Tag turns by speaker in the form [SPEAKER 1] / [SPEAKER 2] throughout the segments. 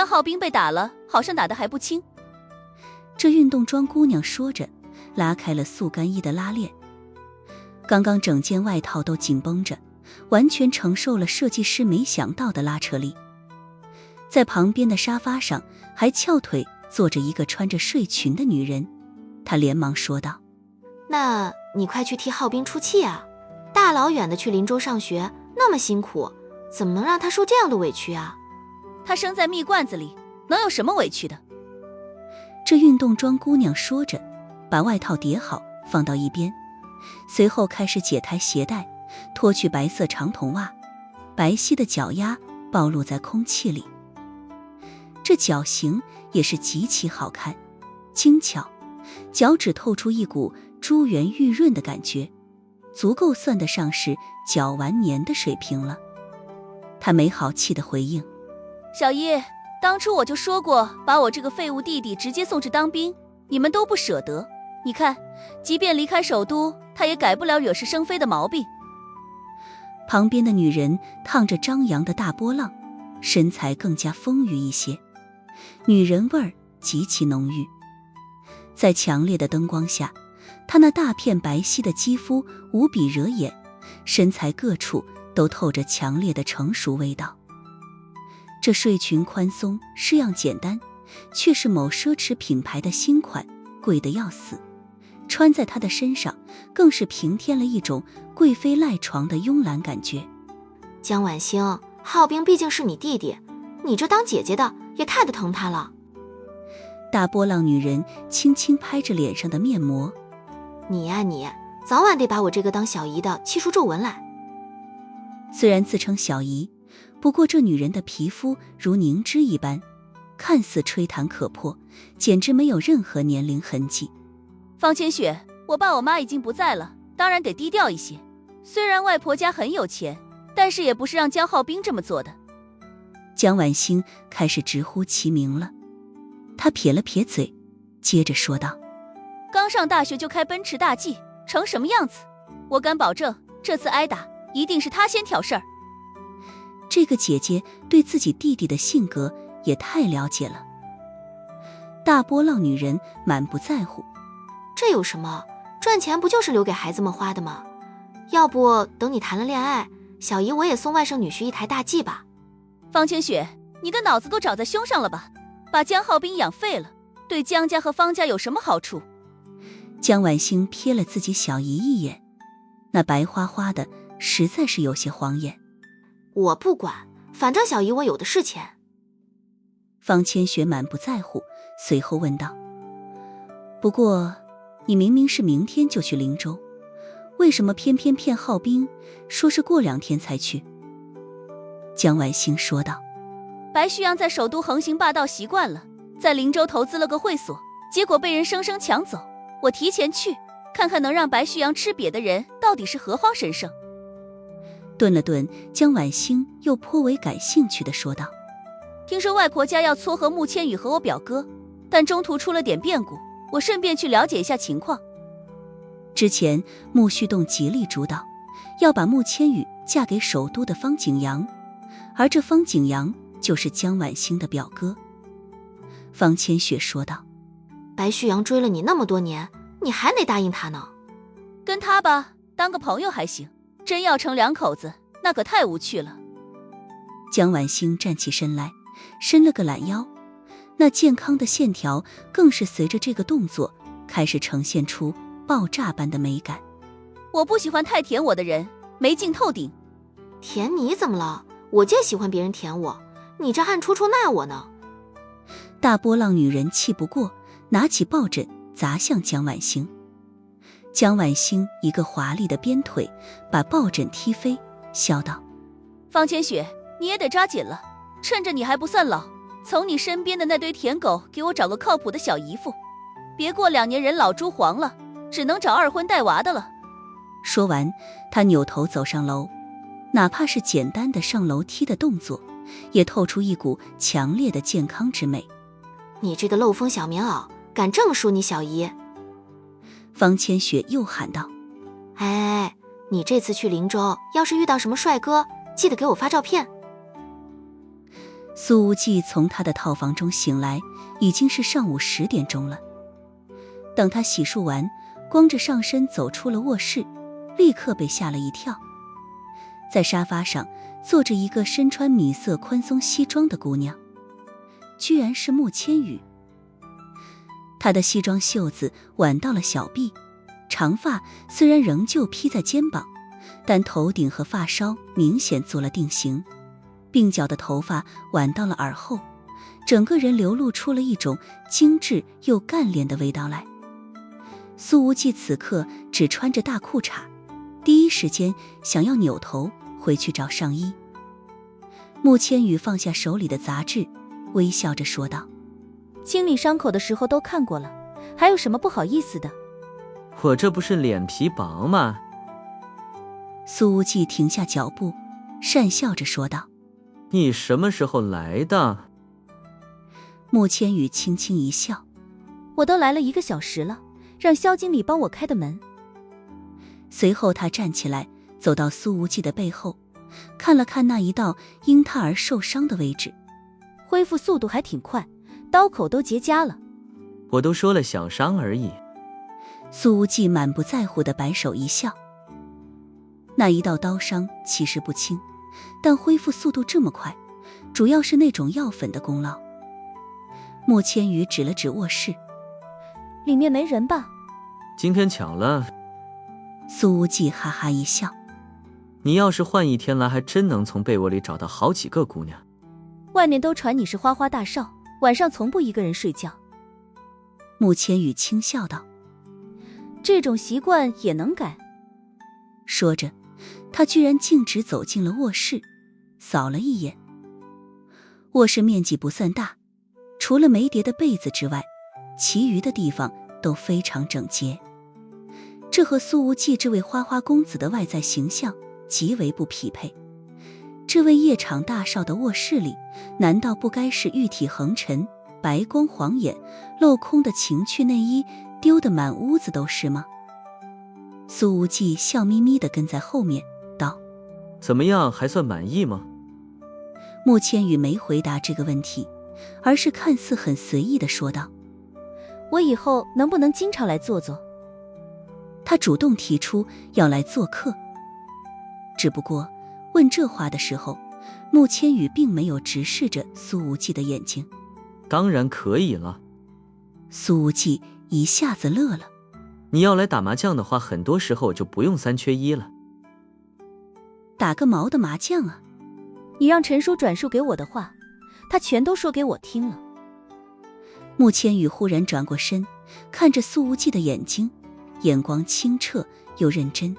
[SPEAKER 1] 江浩斌被打了，好像打得还不轻。
[SPEAKER 2] 这运动装姑娘说着，拉开了速干衣的拉链。刚刚整件外套都紧绷着，完全承受了设计师没想到的拉扯力。在旁边的沙发上还翘腿坐着一个穿着睡裙的女人，她连忙说道：
[SPEAKER 3] 那你快去替浩斌出气啊，大老远的去林州上学那么辛苦，怎么能让他受这样的委屈啊？
[SPEAKER 1] 他生在蜜罐子里，能有什么委屈的？
[SPEAKER 2] 这运动装姑娘说着，把外套叠好放到一边，随后开始解开鞋带，脱去白色长筒袜，白皙的脚丫暴露在空气里。这脚型也是极其好看，精巧，脚趾透出一股珠圆玉润的感觉，足够算得上是脚完年的水平了。他没好气地回应：
[SPEAKER 1] 小姨，当初我就说过把我这个废物弟弟直接送去当兵，你们都不舍得。你看，即便离开首都，他也改不了惹是生非的毛病。
[SPEAKER 2] 旁边的女人烫着张扬的大波浪，身材更加丰腴一些，女人味儿极其浓郁。在强烈的灯光下，她那大片白皙的肌肤无比惹眼，身材各处都透着强烈的成熟味道。这睡裙宽松式样简单，却是某奢侈品牌的新款，贵得要死。穿在她的身上，更是平添了一种贵妃赖床的慵懒感觉。
[SPEAKER 3] 江婉星，浩斌毕竟是你弟弟，你这当姐姐的也太不疼他了。
[SPEAKER 2] 大波浪女人轻轻拍着脸上的面膜：
[SPEAKER 3] 你呀你，早晚得把我这个当小姨的气出皱纹来。
[SPEAKER 2] 虽然自称小姨，不过这女人的皮肤如凝脂一般，看似吹弹可破，简直没有任何年龄痕迹。
[SPEAKER 1] 方千雪，我爸我妈已经不在了，当然得低调一些。虽然外婆家很有钱，但是也不是让江浩斌这么做的。
[SPEAKER 2] 江婉星开始直呼其名了，她撇了撇嘴，接着说道：
[SPEAKER 1] 刚上大学就开奔驰大 G， 成什么样子？我敢保证，这次挨打一定是他先挑事儿。
[SPEAKER 2] 这个姐姐对自己弟弟的性格也太了解了。大波浪女人满不在乎：
[SPEAKER 3] 这有什么？赚钱不就是留给孩子们花的吗？要不等你谈了恋爱，小姨我也送外甥女婿一台大 G 吧。
[SPEAKER 1] 方千雪，你个脑子都长在胸上了吧？把江浩斌养废了，对江家和方家有什么好处？
[SPEAKER 2] 江婉星瞥了自己小姨一眼，那白花花的实在是有些晃眼。
[SPEAKER 3] 我不管，反正小姨我有的是钱。
[SPEAKER 2] 方千雪满不在乎，随后问道：不过你明明是明天就去灵州，为什么偏偏骗浩斌说是过2天才去？江婉星说道：
[SPEAKER 1] 白旭阳在首都横行霸道习惯了，在灵州投资了个会所，结果被人生生抢走。我提前去，看看能让白旭阳吃瘪的人到底是何方神圣。
[SPEAKER 2] 顿了顿，江婉星又颇为感兴趣地说道：
[SPEAKER 1] 听说外婆家要撮合穆千羽和我表哥，但中途出了点变故，我顺便去了解一下情况。
[SPEAKER 2] 之前穆旭栋极力主导，要把穆千羽嫁给首都的方景阳，而这方景阳就是江婉星的表哥。方千雪说道：
[SPEAKER 3] 白旭阳追了你那么多年，你还没答应他呢。
[SPEAKER 1] 跟他吧，当个朋友还行，真要成两口子，那可太无趣了。
[SPEAKER 2] 江婉星站起身来，伸了个懒腰，那健康的线条更是随着这个动作开始呈现出爆炸般的美感。
[SPEAKER 1] 我不喜欢太舔我的人，没劲透顶。
[SPEAKER 3] 舔你怎么了？我就喜欢别人舔我，你这还处处赖我呢。
[SPEAKER 2] 大波浪女人气不过，拿起抱枕砸向江婉星。江婉星一个华丽的鞭腿把抱枕踢飞，笑道：
[SPEAKER 1] 方千雪，你也得抓紧了，趁着你还不算老，从你身边的那堆舔狗给我找个靠谱的小姨夫，别过2年人老珠黄了，只能找2婚带娃的了。
[SPEAKER 2] 说完，他扭头走上楼，哪怕是简单的上楼梯的动作，也透出一股强烈的健康之美。
[SPEAKER 3] 你这个漏风小棉袄，敢这么说你小姨？
[SPEAKER 2] 方千雪又喊道：
[SPEAKER 3] 哎，你这次去灵州，要是遇到什么帅哥，记得给我发照片。
[SPEAKER 2] 苏无忌从他的套房中醒来，已经是上午10点钟了。等他洗漱完，光着上身走出了卧室，立刻被吓了一跳。在沙发上坐着一个身穿米色宽松西装的姑娘，居然是穆千羽。她的西装袖子挽到了小臂，长发虽然仍旧披在肩膀，但头顶和发梢明显做了定型，鬓角的头发挽到了耳后，整个人流露出了一种精致又干练的味道来。苏无忌此刻只穿着大裤衩，第一时间想要扭头回去找上衣。穆千羽放下手里的杂志，微笑着说道：
[SPEAKER 1] 清理伤口的时候都看过了，还有什么不好意思的？
[SPEAKER 4] 我这不是脸皮薄吗？
[SPEAKER 2] 苏无忌停下脚步，讪笑着说道：
[SPEAKER 4] 你什么时候来的？
[SPEAKER 2] 穆千羽轻轻一笑：
[SPEAKER 1] 我都来了1个小时了，让肖经理帮我开的门。
[SPEAKER 2] 随后他站起来，走到苏无忌的背后，看了看那一道因他而受伤的位置，
[SPEAKER 1] 恢复速度还挺快，刀口都结痂了。
[SPEAKER 4] 我都说了小伤而已。
[SPEAKER 2] 苏无忌满不在乎地摆手一笑。那一道刀伤其实不轻，但恢复速度这么快，主要是那种药粉的功劳。穆千羽指了指卧室：
[SPEAKER 1] 里面没人吧？
[SPEAKER 4] 今天巧了。
[SPEAKER 2] 苏无忌哈哈一笑：
[SPEAKER 4] 你要是换一天来，还真能从被窝里找到好几个姑娘。
[SPEAKER 1] 外面都传你是花花大少，晚上从不一个人睡觉。
[SPEAKER 2] 穆千羽轻笑道：
[SPEAKER 1] 这种习惯也能改？
[SPEAKER 2] 说着，他居然径直走进了卧室，扫了一眼。卧室面积不算大，除了没叠的被子之外，其余的地方都非常整洁。这和苏无忌这位花花公子的外在形象极为不匹配。这位夜场大少的卧室里，难道不该是玉体横陈、白光晃眼、镂空的情趣内衣丢得满屋子都是吗？苏无忌笑眯眯地跟在后面道：
[SPEAKER 4] 怎么样，还算满意吗？
[SPEAKER 2] 穆千羽没回答这个问题，而是看似很随意地说道：
[SPEAKER 1] 我以后能不能经常来坐坐？
[SPEAKER 2] 他主动提出要来做客。只不过问这话的时候，穆千羽并没有直视着苏无忌的眼睛。
[SPEAKER 4] 当然可以了。
[SPEAKER 2] 苏无忌一下子乐了：
[SPEAKER 4] 你要来打麻将的话，很多时候就不用3缺1了。
[SPEAKER 2] 打个毛的麻将啊！
[SPEAKER 1] 你让陈叔转述给我的话，他全都说给我听了。
[SPEAKER 2] 穆千羽忽然转过身，看着苏无忌的眼睛，眼光清澈又认真。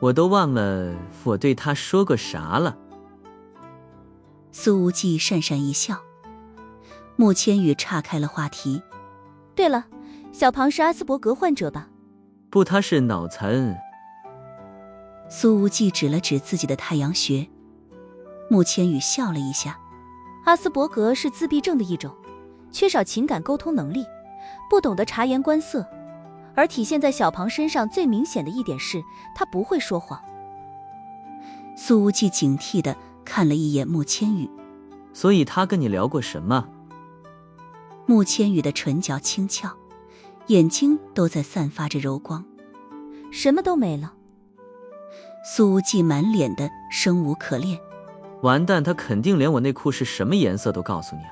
[SPEAKER 4] 我都忘了我对他说过啥了。
[SPEAKER 2] 苏无忌讪讪一笑。穆千羽岔开了话题：
[SPEAKER 1] 对了，小庞是阿斯伯格患者吧？
[SPEAKER 4] 不，他是脑残。
[SPEAKER 2] 苏无忌指了指自己的太阳穴。穆千羽笑了一下：
[SPEAKER 1] 阿斯伯格是自闭症的一种，缺少情感沟通能力，不懂得察言观色，而体现在小庞身上最明显的一点是他不会说谎。
[SPEAKER 2] 苏无忌警惕地看了一眼穆千羽。
[SPEAKER 4] 所以他跟你聊过什么？
[SPEAKER 2] 穆千羽的唇角轻翘，眼睛都在散发着柔光。
[SPEAKER 1] 什么都没了。
[SPEAKER 2] 苏无忌满脸的生无可恋。
[SPEAKER 4] 完蛋，他肯定连我内裤是什么颜色都告诉你了。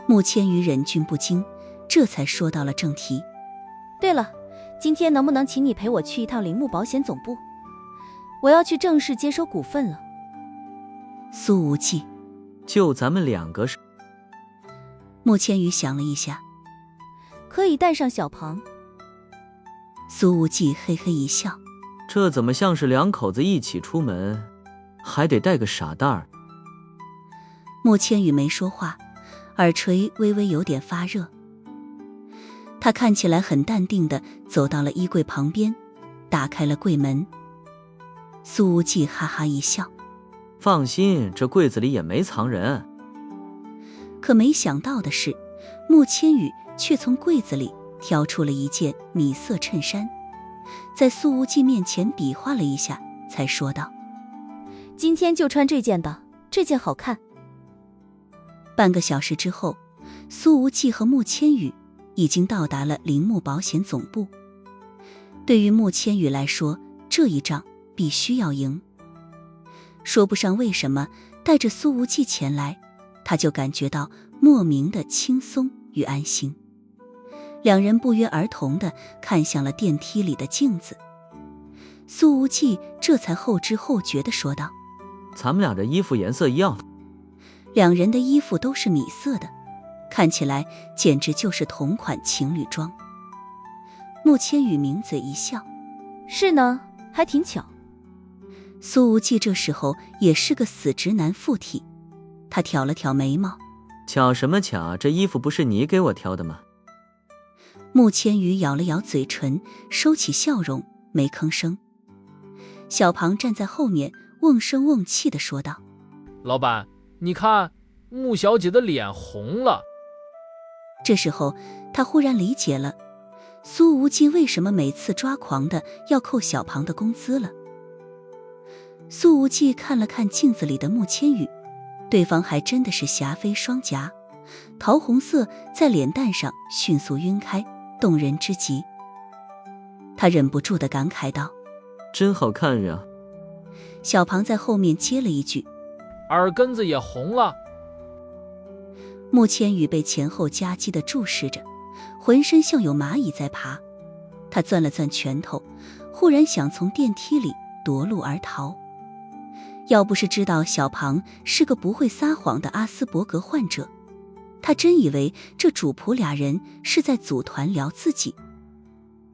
[SPEAKER 2] 穆千羽忍俊不禁，这才说到了正题。
[SPEAKER 1] 对了，今天能不能请你陪我去一趟铃木保险总部？我要去正式接收股份了。
[SPEAKER 2] 苏无忌：
[SPEAKER 4] 就咱们2个是？
[SPEAKER 2] 穆千羽想了一下：
[SPEAKER 1] 可以带上小庞。
[SPEAKER 2] 苏无忌嘿嘿一笑：
[SPEAKER 4] 这怎么像是2口子一起出门，还得带个傻蛋儿？
[SPEAKER 2] 穆千羽没说话，耳垂微微有点发热。他看起来很淡定地走到了衣柜旁边，打开了柜门。苏无忌哈哈一笑：
[SPEAKER 4] 放心，这柜子里也没藏人。
[SPEAKER 2] 可没想到的是，穆千羽却从柜子里挑出了一件米色衬衫，在苏无忌面前比划了一下，才说道：
[SPEAKER 1] 今天就穿这件吧，这件好看。
[SPEAKER 2] 半个小时之后，苏无忌和穆千羽已经到达了铃木保险总部。对于穆千羽来说，这一仗必须要赢。说不上为什么，带着苏无忌前来，他就感觉到莫名的轻松与安心。两人不约而同地看向了电梯里的镜子。苏无忌这才后知后觉地说道：
[SPEAKER 4] 咱们俩这衣服颜色一样。
[SPEAKER 2] 两人的衣服都是米色的，看起来简直就是同款情侣装。穆千羽抿嘴一笑：
[SPEAKER 1] 是呢，还挺巧。
[SPEAKER 2] 苏无忌这时候也是个死直男附体，他挑了挑眉毛：
[SPEAKER 4] 巧什么巧，这衣服不是你给我挑的吗？
[SPEAKER 2] 穆千羽咬了咬嘴唇，收起笑容，没吭声。小庞站在后面瓮声瓮气地说道：
[SPEAKER 5] 老板，你看穆小姐的脸红了。
[SPEAKER 2] 这时候他忽然理解了苏无忌为什么每次抓狂的要扣小庞的工资了。苏无忌看了看镜子里的穆千羽，对方还真的是霞飞双颊，桃红色在脸蛋上迅速晕开，动人之极。他忍不住地感慨道：
[SPEAKER 4] 真好看呀。
[SPEAKER 2] 小庞在后面接了一句：
[SPEAKER 5] 耳根子也红了。
[SPEAKER 2] 穆千羽被前后夹击地注视着，浑身像有蚂蚁在爬。他攥了攥拳头，忽然想从电梯里夺路而逃。要不是知道小庞是个不会撒谎的阿斯伯格患者，他真以为这主仆俩人是在组团聊自己。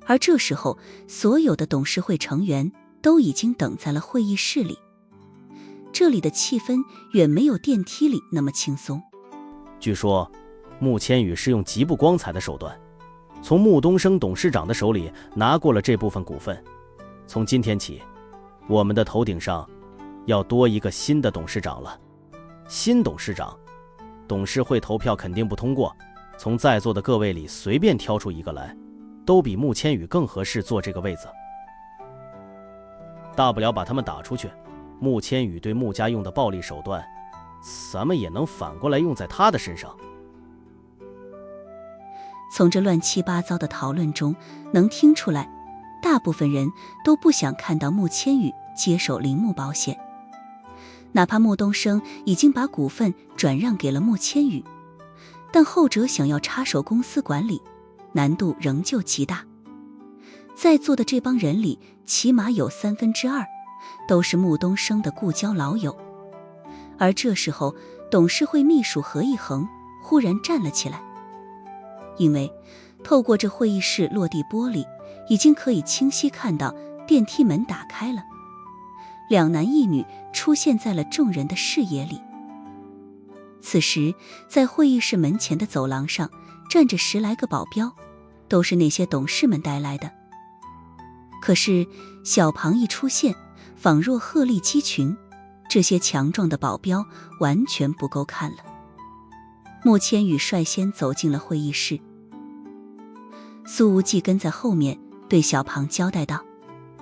[SPEAKER 2] 而这时候，所有的董事会成员都已经等在了会议室里，这里的气氛远没有电梯里那么轻松。
[SPEAKER 6] 据说穆千羽是用极不光彩的手段，从穆东升董事长的手里拿过了这部分股份。从今天起，我们的头顶上要多一个新的董事长了。新董事长，董事会投票肯定不通过，从在座的各位里随便挑出一个来，都比穆千羽更合适坐这个位子。大不了把他们打出去，穆千羽对穆家用的暴力手段，咱们也能反过来用在他的身上。
[SPEAKER 2] 从这乱七八糟的讨论中能听出来，大部分人都不想看到穆千羽接手铃木保险。哪怕穆东升已经把股份转让给了穆千羽，但后者想要插手公司管理，难度仍旧极大。在座的这帮人里，起码有2/3都是穆东升的故交老友。而这时候，董事会秘书何一恒忽然站了起来，因为透过这会议室落地玻璃，已经可以清晰看到电梯门打开了，两男一女出现在了众人的视野里。此时，在会议室门前的走廊上站着10来个保镖，都是那些董事们带来的。可是小庞一出现，仿若鹤立鸡群，这些强壮的保镖完全不够看了。穆千羽率先走进了会议室，苏无忌跟在后面对小庞交代道：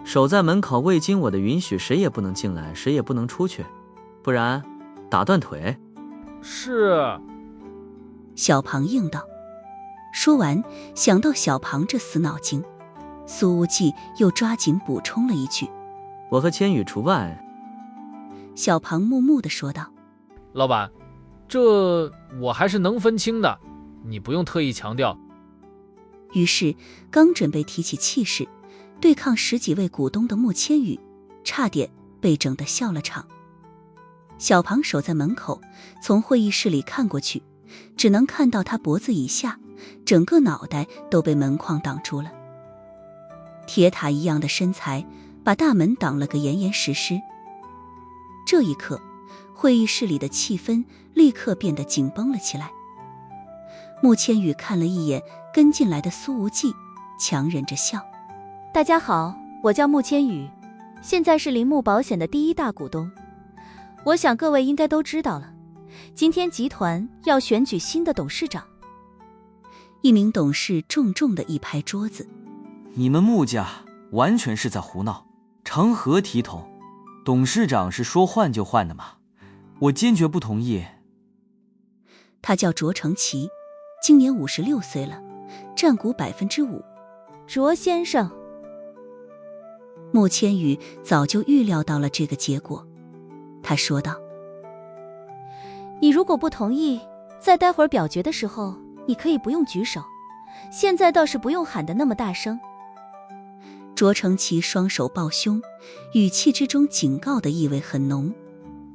[SPEAKER 4] 守在门口，未经我的允许，谁也不能进来，谁也不能出去，不然打断腿。
[SPEAKER 5] 是。
[SPEAKER 2] 小庞应道。说完，想到小庞这死脑筋，苏无忌又抓紧补充了一句：
[SPEAKER 4] 我和千羽除外。
[SPEAKER 2] 小庞木木地说道：
[SPEAKER 5] 老板，这我还是能分清的，你不用特意强调。
[SPEAKER 2] 于是刚准备提起气势对抗10几位股东的穆千羽，差点被整得笑了场。小庞守在门口，从会议室里看过去，只能看到他脖子以下，整个脑袋都被门框挡住了。铁塔一样的身材把大门挡了个严严实实。这一刻，会议室里的气氛立刻变得紧绷了起来。穆千羽看了一眼跟进来的苏无忌，强忍着笑：
[SPEAKER 1] 大家好，我叫穆千羽，现在是铃木保险的第1大股东。我想各位应该都知道了，今天集团要选举新的董事长。
[SPEAKER 2] 一名董事重重地一拍桌子：
[SPEAKER 7] 你们穆家完全是在胡闹，成何体统？董事长是说换就换的吗？我坚决不同意。
[SPEAKER 2] 他叫卓成奇，今年56岁了，占股5%。
[SPEAKER 1] 卓先生，
[SPEAKER 2] 穆千羽早就预料到了这个结果，他说道：
[SPEAKER 1] 你如果不同意，在待会儿表决的时候，你可以不用举手，现在倒是不用喊得那么大声。
[SPEAKER 2] 卓成奇双手抱胸，语气之中警告的意味很浓。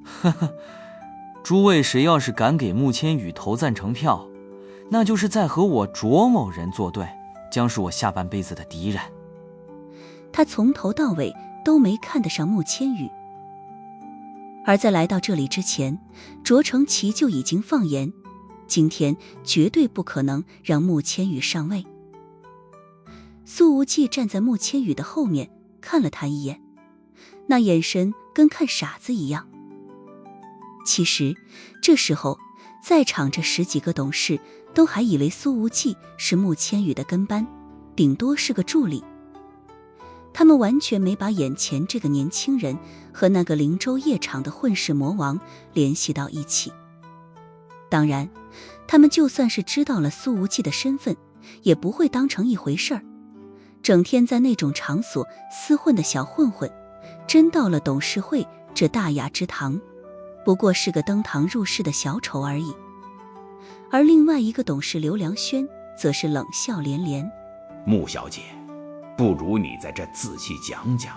[SPEAKER 7] 呵呵，诸位谁要是敢给穆千羽投赞成票，那就是在和我卓某人作对，将是我下半辈子的敌人。
[SPEAKER 2] 他从头到尾都没看得上穆千羽，而在来到这里之前，卓成奇就已经放言，今天绝对不可能让穆千羽上位。苏无忌站在穆千羽的后面，看了他一眼，那眼神跟看傻子一样。其实这时候在场这10几个董事都还以为苏无忌是穆千羽的跟班，顶多是个助理。他们完全没把眼前这个年轻人和那个灵州夜场的混世魔王联系到一起。当然，他们就算是知道了苏无忌的身份，也不会当成一回事儿。整天在那种场所厮混的小混混，真到了董事会这大雅之堂，不过是个登堂入室的小丑而已。而另外一个董事刘良轩则是冷笑连连：
[SPEAKER 8] 穆小姐，不如你在这仔细讲讲，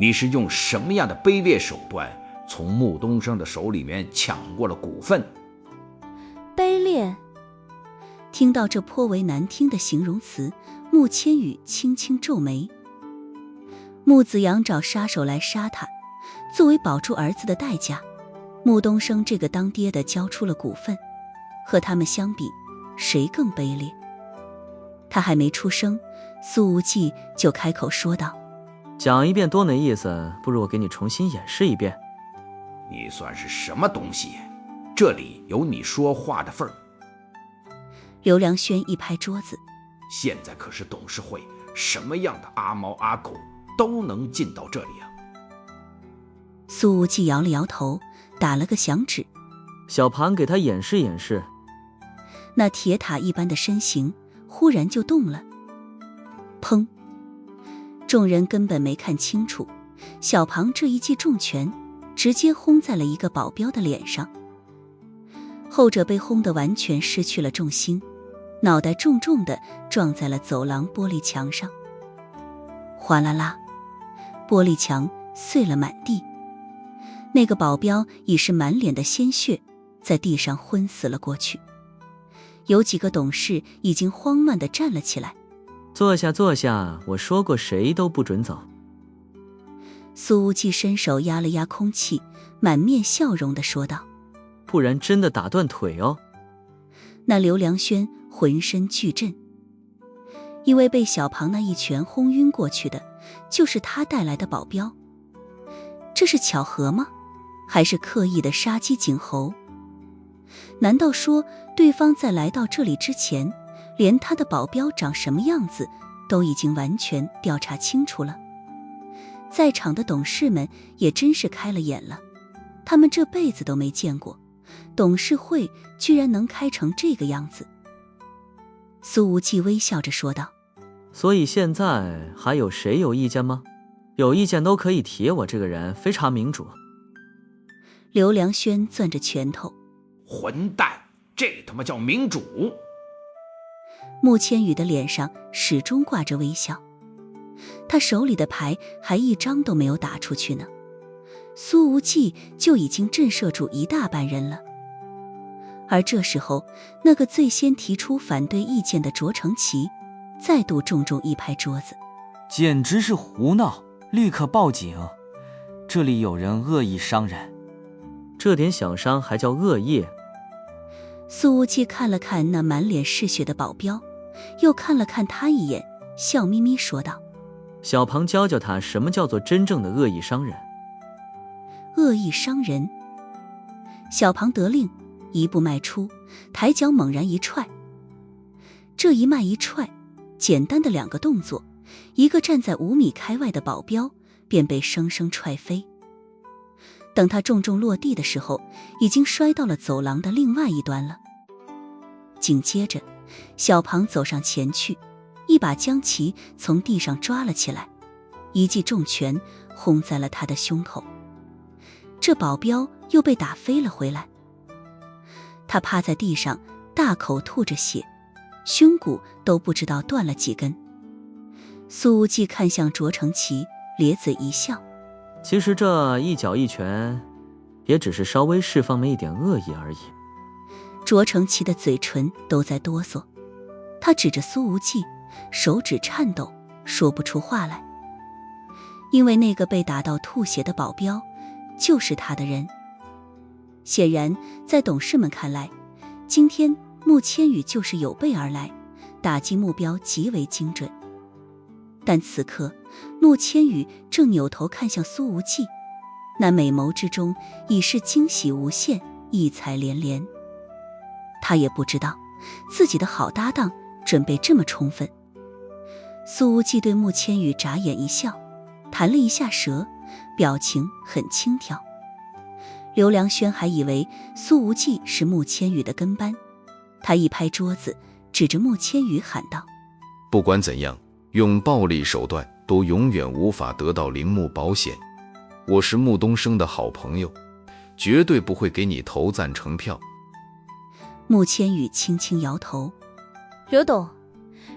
[SPEAKER 8] 你是用什么样的卑劣手段从穆东升的手里面抢过了股份？
[SPEAKER 1] 卑劣。
[SPEAKER 2] 听到这颇为难听的形容词，穆千羽轻轻皱眉。穆子阳找杀手来杀他，作为保住儿子的代价，穆东升这个当爹的交出了股份，和他们相比，谁更卑劣？他还没出声，苏无忌就开口说道：
[SPEAKER 4] 讲一遍多没意思，不如我给你重新演示一遍。
[SPEAKER 8] 你算是什么东西？这里有你说话的份儿。
[SPEAKER 2] 刘良轩一拍桌子：
[SPEAKER 8] 现在可是董事会，什么样的阿猫阿狗都能进到这里啊！
[SPEAKER 2] 苏无忌摇了摇头，打了个响指：
[SPEAKER 4] 小庞给他演示演示。
[SPEAKER 2] 那铁塔一般的身形忽然就动了。砰！众人根本没看清楚，小庞这一记重拳直接轰在了一个保镖的脸上，后者被轰得完全失去了重心，脑袋重重地撞在了走廊玻璃墙上。哗啦啦，玻璃墙碎了满地，那个保镖已是满脸的鲜血，在地上昏死了过去。有几个董事已经慌乱地站了起来：
[SPEAKER 4] 坐下坐下，我说过谁都不准走。
[SPEAKER 2] 苏无忌伸手压了压空气，满面笑容地说道：
[SPEAKER 4] 不然真的打断腿哦。
[SPEAKER 2] 那刘良轩浑身巨震，因为被小庞那一拳轰晕过去的就是他带来的保镖。这是巧合吗？还是刻意的杀鸡儆猴？难道说对方在来到这里之前，连他的保镖长什么样子都已经完全调查清楚了？在场的董事们也真是开了眼了，他们这辈子都没见过董事会居然能开成这个样子。苏无忌微笑着说道：
[SPEAKER 4] 所以现在还有谁有意见吗？有意见都可以提，我这个人非常民主。
[SPEAKER 2] 刘良轩攥着拳头：
[SPEAKER 8] 混蛋，这他妈叫民主！
[SPEAKER 2] 穆千羽的脸上始终挂着微笑，他手里的牌还一张都没有打出去呢，苏无忌就已经震慑住一大半人了。而这时候，那个最先提出反对意见的卓成奇再度重重一拍桌子：
[SPEAKER 7] 简直是胡闹，立刻报警，这里有人恶意伤人。
[SPEAKER 4] 这点小伤还叫恶意？
[SPEAKER 2] 苏无忌看了看那满脸是血的保镖，又看了看他一眼，笑眯眯说道：
[SPEAKER 4] 小庞教教他什么叫做真正的恶意伤人。
[SPEAKER 2] 恶意伤人。小庞得令，一步迈出，抬脚猛然一踹。这一迈一踹，简单的2个动作，一个站在5米开外的保镖便被生生踹飞。等他重重落地的时候，已经摔到了走廊的另外一端了。紧接着，小庞走上前去，一把将其从地上抓了起来，一记重拳轰在了他的胸口。这保镖又被打飞了回来，他趴在地上，大口吐着血，胸骨都不知道断了几根。苏无忌看向卓成奇，咧嘴一笑，
[SPEAKER 4] 其实这一脚一拳也只是稍微释放了一点恶意而已。
[SPEAKER 2] 卓成奇的嘴唇都在哆嗦，他指着苏无忌，手指颤抖，说不出话来。因为那个被打到吐血的保镖就是他的人。显然在董事们看来，今天穆千羽就是有备而来，打击目标极为精准。但此刻穆千羽正扭头看向苏无忌，那美眸之中已是惊喜无限，异彩连连。他也不知道自己的好搭档准备这么充分。苏无忌对穆千羽眨眼一笑，弹了一下舌，表情很轻佻。刘良轩还以为苏无忌是穆千羽的跟班，他一拍桌子，指着穆千羽喊道：
[SPEAKER 9] 不管怎样，用暴力手段都永远无法得到铃木保险。我是穆东升的好朋友，绝对不会给你投赞成票。
[SPEAKER 2] 穆千羽轻轻摇头。
[SPEAKER 1] 刘董，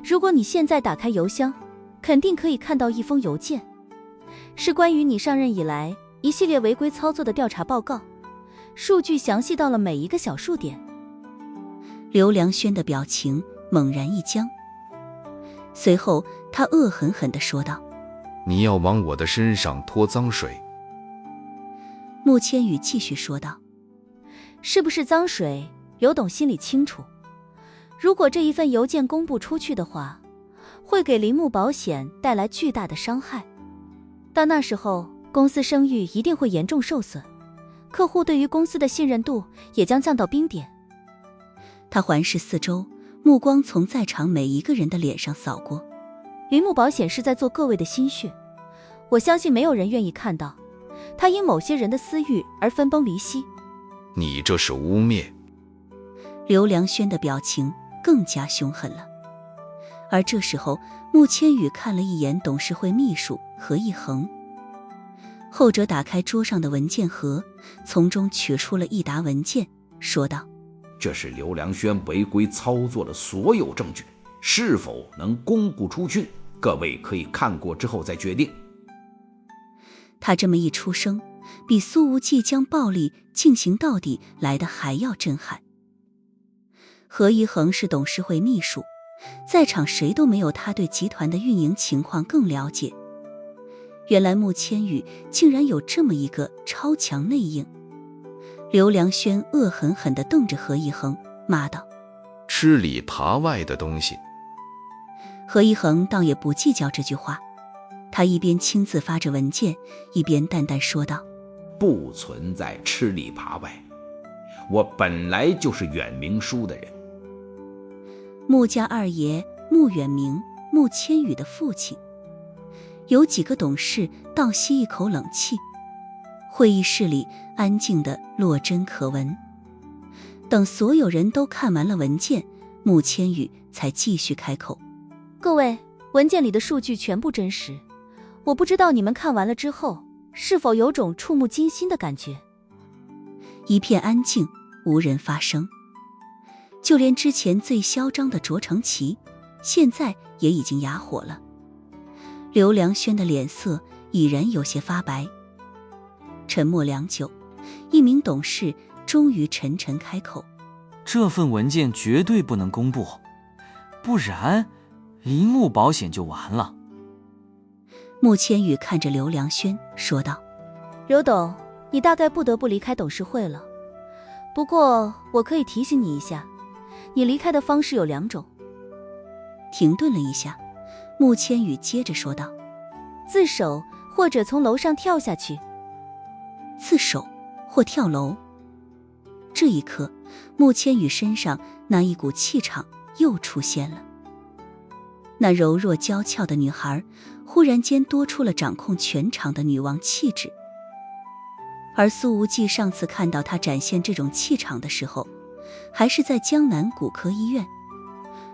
[SPEAKER 1] 如果你现在打开邮箱，肯定可以看到一封邮件，是关于你上任以来一系列违规操作的调查报告，数据详细到了每一个小数点。
[SPEAKER 2] 刘良轩的表情猛然一僵，随后他恶狠狠地说道：
[SPEAKER 9] 你要往我的身上拖脏水。
[SPEAKER 2] 穆千羽继续说道：
[SPEAKER 1] 是不是脏水，刘董心里清楚。如果这一份邮件公布出去的话，会给铃木保险带来巨大的伤害。到那时候，公司声誉一定会严重受损，客户对于公司的信任度也将降到冰点。
[SPEAKER 2] 他环视四周，目光从在场每一个人的脸上扫过。
[SPEAKER 1] 铃木保险是在做各位的心血，我相信没有人愿意看到他因某些人的私欲而分崩离析。
[SPEAKER 9] 你这是污蔑。
[SPEAKER 2] 刘良轩的表情更加凶狠了。而这时候，穆千羽看了一眼董事会秘书何一恒，后者打开桌上的文件盒，从中取出了一沓文件，说道：
[SPEAKER 8] 这是刘良轩违规操作的所有证据，是否能公布出去，各位可以看过之后再决定。
[SPEAKER 2] 他这么一出声，比苏无忌将暴力进行到底来的还要震撼。何一恒是董事会秘书，在场谁都没有他对集团的运营情况更了解。原来穆千羽竟然有这么一个超强内应。刘良轩恶狠狠地瞪着何一恒，骂道：
[SPEAKER 9] 吃里扒外的东西。
[SPEAKER 2] 何一恒倒也不计较这句话，他一边亲自发着文件，一边淡淡说道：
[SPEAKER 8] 不存在吃里扒外，我本来就是远明书的人。
[SPEAKER 2] 穆家二爷穆远明，穆千羽的父亲。有几个董事倒吸一口冷气，会议室里安静的落针可闻。等所有人都看完了文件，穆千羽才继续开口：
[SPEAKER 1] 各位，文件里的数据全部真实，我不知道你们看完了之后是否有种触目惊心的感觉。
[SPEAKER 2] 一片安静，无人发声。就连之前最嚣张的卓成奇，现在也已经哑火了。刘良轩的脸色已然有些发白。沉默良久，一名董事终于沉沉开口：
[SPEAKER 7] 这份文件绝对不能公布，不然铃木保险就完了。
[SPEAKER 2] 穆千羽看着刘良轩说道：
[SPEAKER 1] 刘董，你大概不得不离开董事会了，不过我可以提醒你一下，你离开的方式有2种。
[SPEAKER 2] 停顿了一下，穆千羽接着说道：
[SPEAKER 1] 自首或者从楼上跳下去。
[SPEAKER 2] 自首或跳楼。这一刻，穆千羽身上那一股气场又出现了。那柔弱娇俏的女孩忽然间多出了掌控全场的女王气质。而苏无忌上次看到她展现这种气场的时候，还是在江南骨科医院，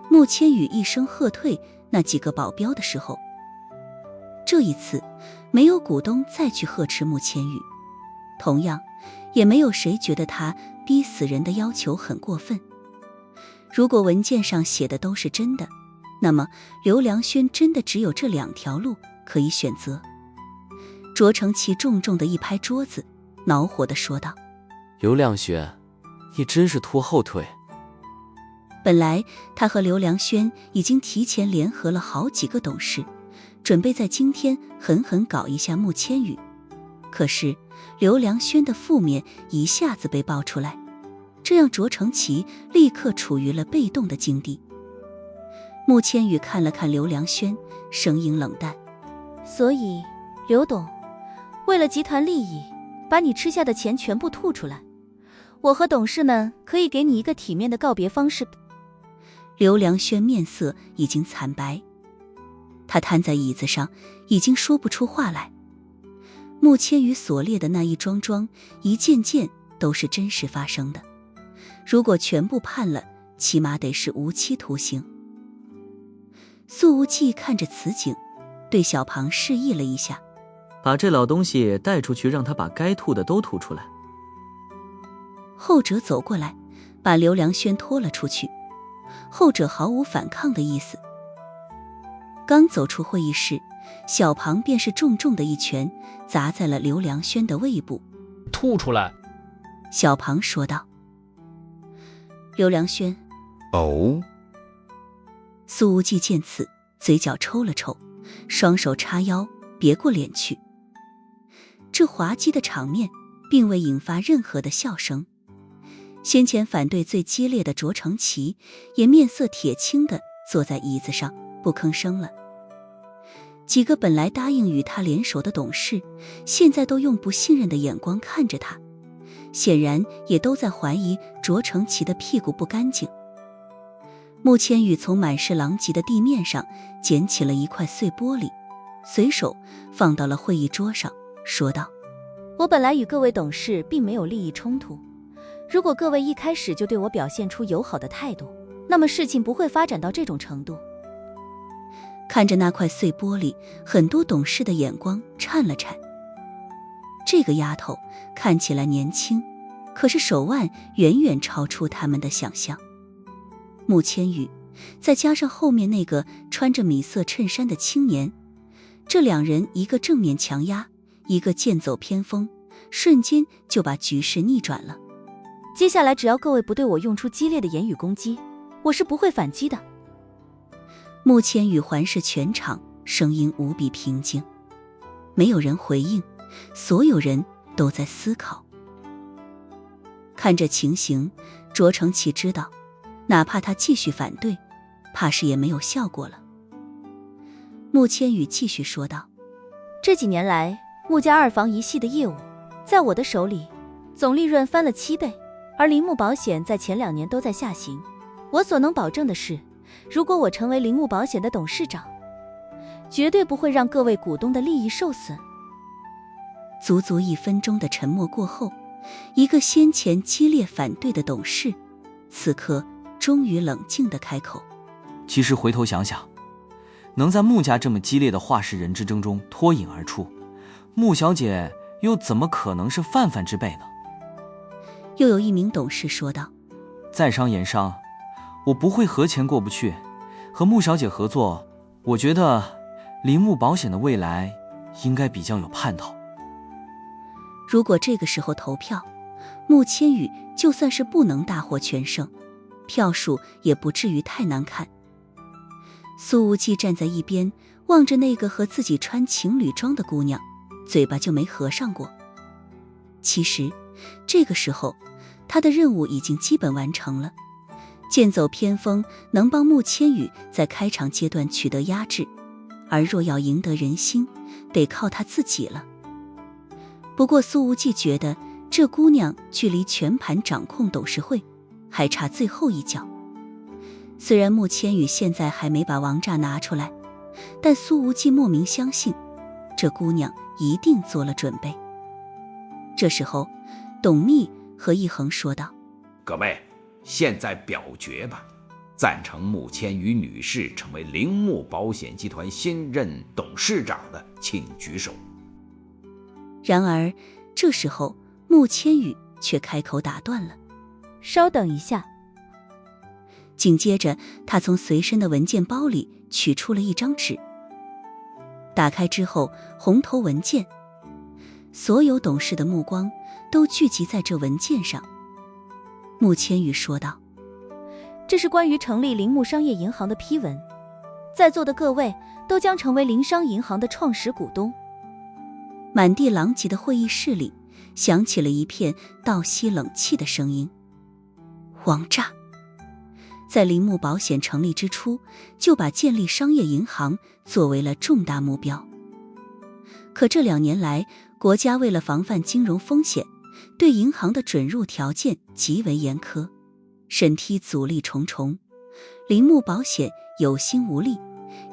[SPEAKER 2] 穆千羽一声喝退那几个保镖的时候。这一次，没有股东再去呵斥穆千羽，同样，也没有谁觉得他逼死人的要求很过分。如果文件上写的都是真的，那么刘良轩真的只有这2条路可以选择。卓成奇重重地一拍桌子，恼火地说道：
[SPEAKER 4] 刘亮轩，你真是拖后腿。
[SPEAKER 2] 本来他和刘良轩已经提前联合了好几个董事，准备在今天狠狠搞一下穆千羽。可是刘良轩的负面一下子被爆出来，这让卓成奇立刻处于了被动的境地。穆千羽看了看刘良轩，声音冷淡：
[SPEAKER 1] 所以刘董，为了集团利益，把你吃下的钱全部吐出来，我和董事们可以给你一个体面的告别方式。
[SPEAKER 2] 刘良轩面色已经惨白，他瘫在椅子上，已经说不出话来。穆千羽所列的那一桩桩，一件件都是真实发生的，如果全部判了，起码得是无期徒刑。苏无忌看着此景，对小庞示意了一下，
[SPEAKER 4] 把这老东西带出去，让他把该吐的都吐出来。
[SPEAKER 2] 后者走过来，把刘良轩拖了出去，后者毫无反抗的意思。刚走出会议室，小庞便是重重的一拳砸在了刘良轩的胃部。
[SPEAKER 5] 吐出来！
[SPEAKER 2] 小庞说道。刘良轩。
[SPEAKER 9] 哦。
[SPEAKER 2] 苏无忌见此，嘴角抽了抽，双手叉腰，别过脸去。这滑稽的场面并未引发任何的笑声。先前反对最激烈的卓成奇也面色铁青地坐在椅子上，不吭声了。几个本来答应与他联手的董事，现在都用不信任的眼光看着他，显然也都在怀疑卓成奇的屁股不干净。穆千羽从满是狼藉的地面上捡起了一块碎玻璃，随手放到了会议桌上，说道：
[SPEAKER 1] 我本来与各位董事并没有利益冲突，如果各位一开始就对我表现出友好的态度，那么事情不会发展到这种程度。
[SPEAKER 2] 看着那块碎玻璃，很多董事的眼光颤了颤。这个丫头看起来年轻，可是手腕远远超出他们的想象。穆千羽再加上后面那个穿着米色衬衫的青年，这2人一个正面强压，一个剑走偏锋，瞬间就把局势逆转了。
[SPEAKER 1] 接下来只要各位不对我用出激烈的言语攻击，我是不会反击的。
[SPEAKER 2] 穆千羽环视全场，声音无比平静。没有人回应，所有人都在思考。看这情形，卓成奇知道，哪怕他继续反对，怕是也没有效果了。穆千羽继续说道：
[SPEAKER 1] 这几年来，穆家2房一系的业务，在我的手里，总利润翻了7倍，而铃木保险在前2年都在下行。我所能保证的是，如果我成为铃木保险的董事长，绝对不会让各位股东的利益受损。
[SPEAKER 2] 足足1分钟的沉默过后，一个先前激烈反对的董事，此刻终于冷静地开口：
[SPEAKER 7] 其实回头想想，能在穆家这么激烈的话事人之争中脱颖而出，穆小姐又怎么可能是泛泛之辈呢？
[SPEAKER 2] 又有一名董事说道：
[SPEAKER 7] 在商言商，我不会和钱过不去，和穆小姐合作，我觉得铃木保险的未来应该比较有盼头。
[SPEAKER 2] 如果这个时候投票，穆千羽就算是不能大获全胜，票数也不至于太难看。苏无忌站在一边，望着那个和自己穿情侣装的姑娘，嘴巴就没合上过。其实这个时候他的任务已经基本完成了，剑走偏锋能帮穆千羽在开场阶段取得压制，而若要赢得人心，得靠他自己了。不过苏无忌觉得这姑娘距离全盘掌控董事会还差最后一脚。虽然穆千羽现在还没把王炸拿出来，但苏无忌莫名相信这姑娘一定做了准备。这时候董秘和一恒说道：
[SPEAKER 8] 各位，现在表决吧，赞成穆千羽女士成为铃木保险集团新任董事长的，请举手。
[SPEAKER 2] 然而这时候穆千羽却开口打断了。
[SPEAKER 1] 稍等一下。
[SPEAKER 2] 紧接着他从随身的文件包里取出了一张纸，打开之后红头文件，所有董事的目光都聚集在这文件上。穆千羽说道：
[SPEAKER 1] 这是关于成立铃木商业银行的批文，在座的各位都将成为铃商银行的创始股东。
[SPEAKER 2] 满地狼藉的会议室里响起了一片倒吸冷气的声音。王炸！在铃木保险成立之初，就把建立商业银行作为了重大目标。可这2年来，国家为了防范金融风险，对银行的准入条件极为严苛，审批阻力重重。铃木保险有心无力，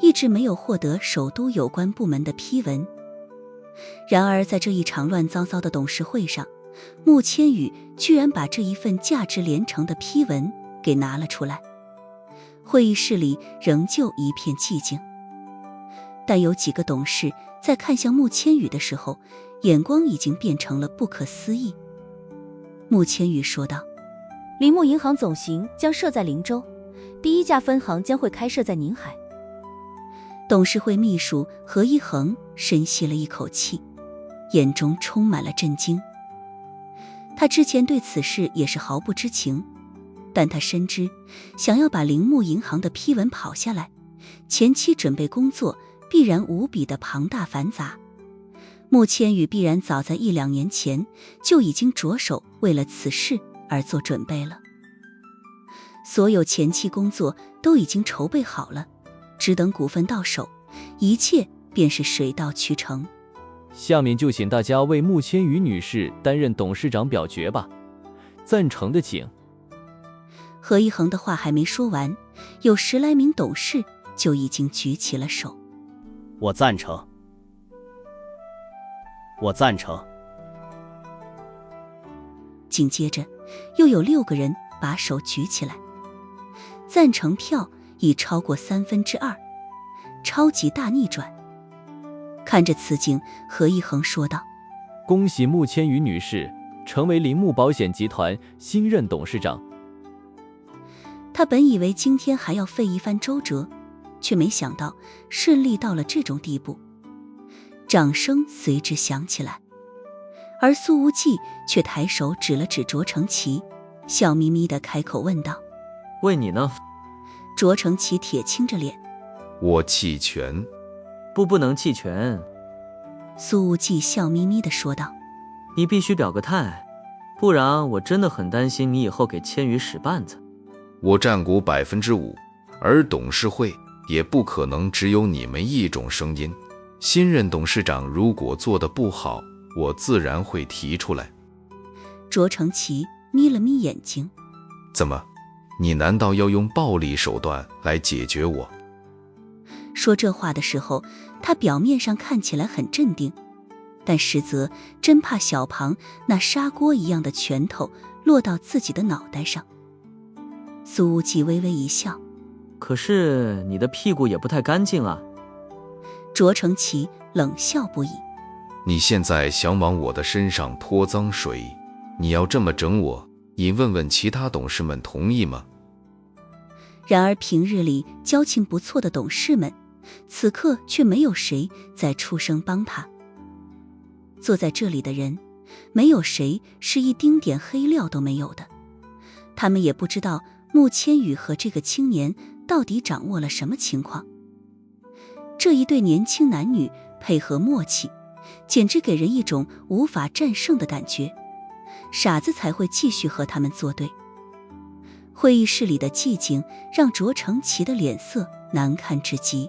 [SPEAKER 2] 一直没有获得首都有关部门的批文。然而在这一场乱糟糟的董事会上，穆千羽居然把这一份价值连城的批文给拿了出来。会议室里仍旧一片寂静，但有几个董事在看向穆千羽的时候，眼光已经变成了不可思议。穆千羽说道：
[SPEAKER 1] 铃木银行总行将设在灵州，第1家分行将会开设在宁海。
[SPEAKER 2] 董事会秘书何一恒深吸了一口气，眼中充满了震惊。他之前对此事也是毫不知情，但他深知想要把铃木银行的批文跑下来，前期准备工作必然无比的庞大繁杂。穆千羽必然早在1-2年前就已经着手为了此事而做准备了。所有前期工作都已经筹备好了，只等股份到手，一切便是水到渠成。
[SPEAKER 10] 下面就请大家为穆千羽女士担任董事长表决吧。赞成的请。
[SPEAKER 2] 何一恒的话还没说完，有10来名董事就已经举起了手。
[SPEAKER 6] 我赞成。我赞成。
[SPEAKER 2] 紧接着又有6个人把手举起来，赞成票已超过2/3，超级大逆转。看着此景，何一恒说道：
[SPEAKER 10] 恭喜穆千羽女士成为铃木保险集团新任董事长。
[SPEAKER 2] 他本以为今天还要费一番周折，却没想到顺利到了这种地步。掌声随之响起来，而苏无忌却抬手指了指卓成奇，笑眯眯地开口问道：
[SPEAKER 4] 为你呢？
[SPEAKER 2] 卓成奇铁青着脸：
[SPEAKER 9] 我弃权。
[SPEAKER 4] 不能弃权。
[SPEAKER 2] 苏无忌笑眯眯地说道：
[SPEAKER 4] 你必须表个态，不然我真的很担心你以后给千羽使绊子。
[SPEAKER 9] 我占股5%，而董事会也不可能只有你们一种声音。新任董事长如果做得不好，我自然会提出来。
[SPEAKER 2] 卓成奇眯了眯眼睛：
[SPEAKER 9] 怎么，你难道要用暴力手段来解决我？
[SPEAKER 2] 说这话的时候，他表面上看起来很镇定，但实则真怕小庞那砂锅一样的拳头落到自己的脑袋上。苏无忌微微一笑：
[SPEAKER 4] 可是你的屁股也不太干净啊。
[SPEAKER 2] 卓成奇冷笑不已：
[SPEAKER 9] 你现在想往我的身上泼脏水，你要这么整我，你问问其他董事们同意吗？
[SPEAKER 2] 然而平日里交情不错的董事们，此刻却没有谁再出声帮他。坐在这里的人，没有谁是一丁点黑料都没有的。他们也不知道穆千羽和这个青年到底掌握了什么情况。这一对年轻男女配合默契，简直给人一种无法战胜的感觉，傻子才会继续和他们作对。会议室里的寂静让卓成奇的脸色难看至极。